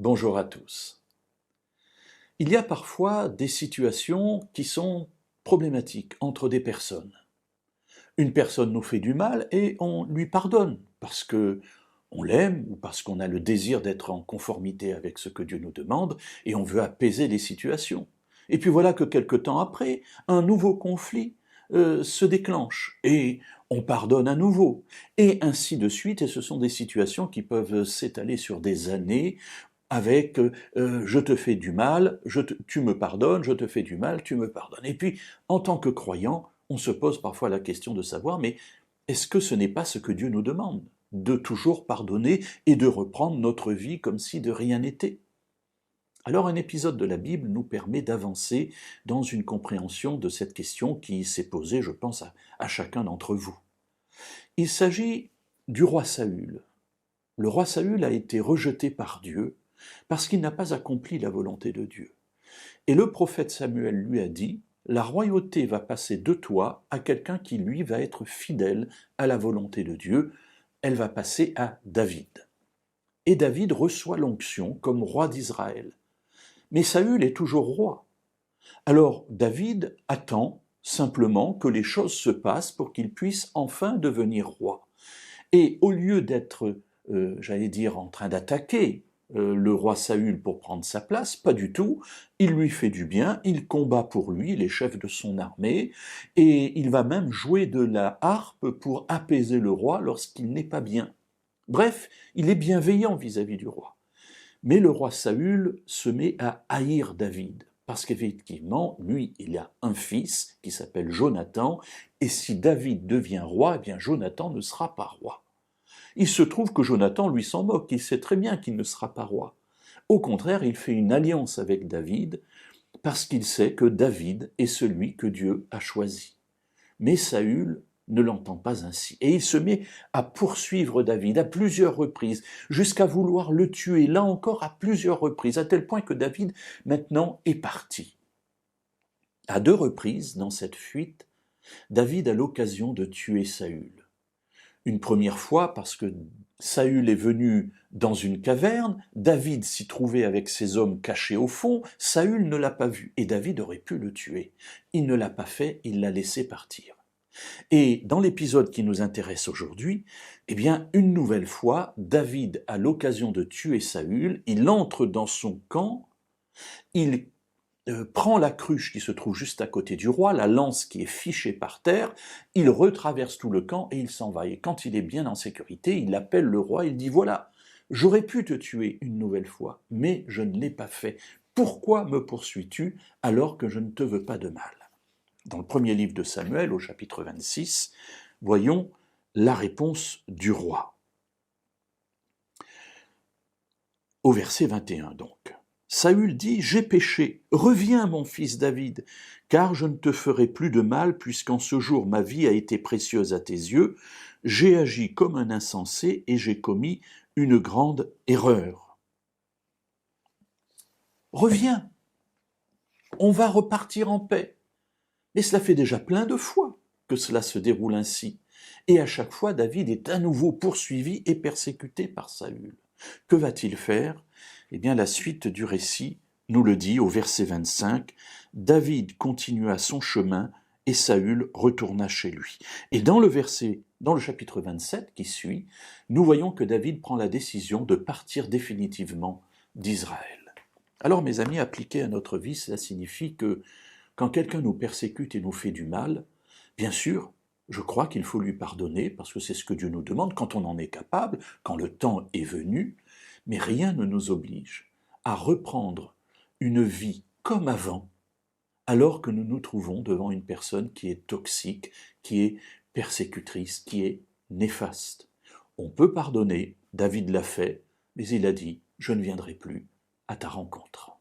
Bonjour à tous. Il y a parfois des situations qui sont problématiques entre des personnes. Une personne nous fait du mal et on lui pardonne parce que on l'aime ou parce qu'on a le désir d'être en conformité avec ce que Dieu nous demande et on veut apaiser les situations. Et puis voilà que quelque temps après, un nouveau conflit se déclenche et on pardonne à nouveau. Et ainsi de suite, et ce sont des situations qui peuvent s'étaler sur des années avec je te fais du mal, tu me pardonnes, je te fais du mal, tu me pardonnes. Et puis, en tant que croyant, on se pose parfois la question de savoir, mais est-ce que ce n'est pas ce que Dieu nous demande, de toujours pardonner et de reprendre notre vie comme si de rien n'était? Alors un épisode de la Bible nous permet d'avancer dans une compréhension de cette question qui s'est posée, je pense, à chacun d'entre vous. Il s'agit du roi Saül. Le roi Saül a été rejeté par Dieu parce qu'il n'a pas accompli la volonté de Dieu. Et le prophète Samuel lui a dit, la royauté va passer de toi à quelqu'un qui, lui, va être fidèle à la volonté de Dieu. Elle va passer à David. Et David reçoit l'onction comme roi d'Israël. Mais Saül est toujours roi. Alors David attend simplement que les choses se passent pour qu'il puisse enfin devenir roi. Et au lieu d'être, j'allais dire, en train d'attaquer le roi Saül pour prendre sa place, pas du tout, il lui fait du bien, il combat pour lui, les chefs de son armée, et il va même jouer de la harpe pour apaiser le roi lorsqu'il n'est pas bien. Bref, il est bienveillant vis-à-vis du roi. Mais le roi Saül se met à haïr David, parce qu'effectivement, lui, il a un fils qui s'appelle Jonathan, et si David devient roi, eh bien Jonathan ne sera pas roi. Il se trouve que Jonathan lui s'en moque, il sait très bien qu'il ne sera pas roi. Au contraire, il fait une alliance avec David parce qu'il sait que David est celui que Dieu a choisi. Mais Saül ne l'entend pas ainsi. Et il se met à poursuivre David à plusieurs reprises, jusqu'à vouloir le tuer, là encore à plusieurs reprises, à tel point que David maintenant est parti. À deux reprises, dans cette fuite, David a l'occasion de tuer Saül. Une première fois parce que Saül est venu dans une caverne, David s'y trouvait avec ses hommes cachés au fond, Saül ne l'a pas vu et David aurait pu le tuer. Il ne l'a pas fait, il l'a laissé partir. Et dans l'épisode qui nous intéresse aujourd'hui, eh bien, une nouvelle fois, David a l'occasion de tuer Saül, il entre dans son camp, il prend la cruche qui se trouve juste à côté du roi, la lance qui est fichée par terre, il retraverse tout le camp et il s'en va. Et quand il est bien en sécurité, il appelle le roi, il dit, voilà, j'aurais pu te tuer une nouvelle fois, mais je ne l'ai pas fait. Pourquoi me poursuis-tu alors que je ne te veux pas de mal? Dans le premier livre de Samuel, au chapitre 26, voyons la réponse du roi. Au verset 21 donc. Saül dit, j'ai péché, reviens mon fils David, car je ne te ferai plus de mal, puisqu'en ce jour ma vie a été précieuse à tes yeux, j'ai agi comme un insensé et j'ai commis une grande erreur. Reviens, on va repartir en paix. Mais cela fait déjà plein de fois que cela se déroule ainsi. Et à chaque fois, David est à nouveau poursuivi et persécuté par Saül. Que va-t-il faire? Eh bien, la suite du récit nous le dit au verset 25. David continua son chemin et Saül retourna chez lui. Et dans le chapitre 27 qui suit, nous voyons que David prend la décision de partir définitivement d'Israël. Alors, mes amis, appliqué à notre vie, cela signifie que quand quelqu'un nous persécute et nous fait du mal, bien sûr, je crois qu'il faut lui pardonner, parce que c'est ce que Dieu nous demande quand on en est capable, quand le temps est venu, mais rien ne nous oblige à reprendre une vie comme avant, alors que nous nous trouvons devant une personne qui est toxique, qui est persécutrice, qui est néfaste. On peut pardonner, David l'a fait, mais il a dit, je ne viendrai plus à ta rencontre.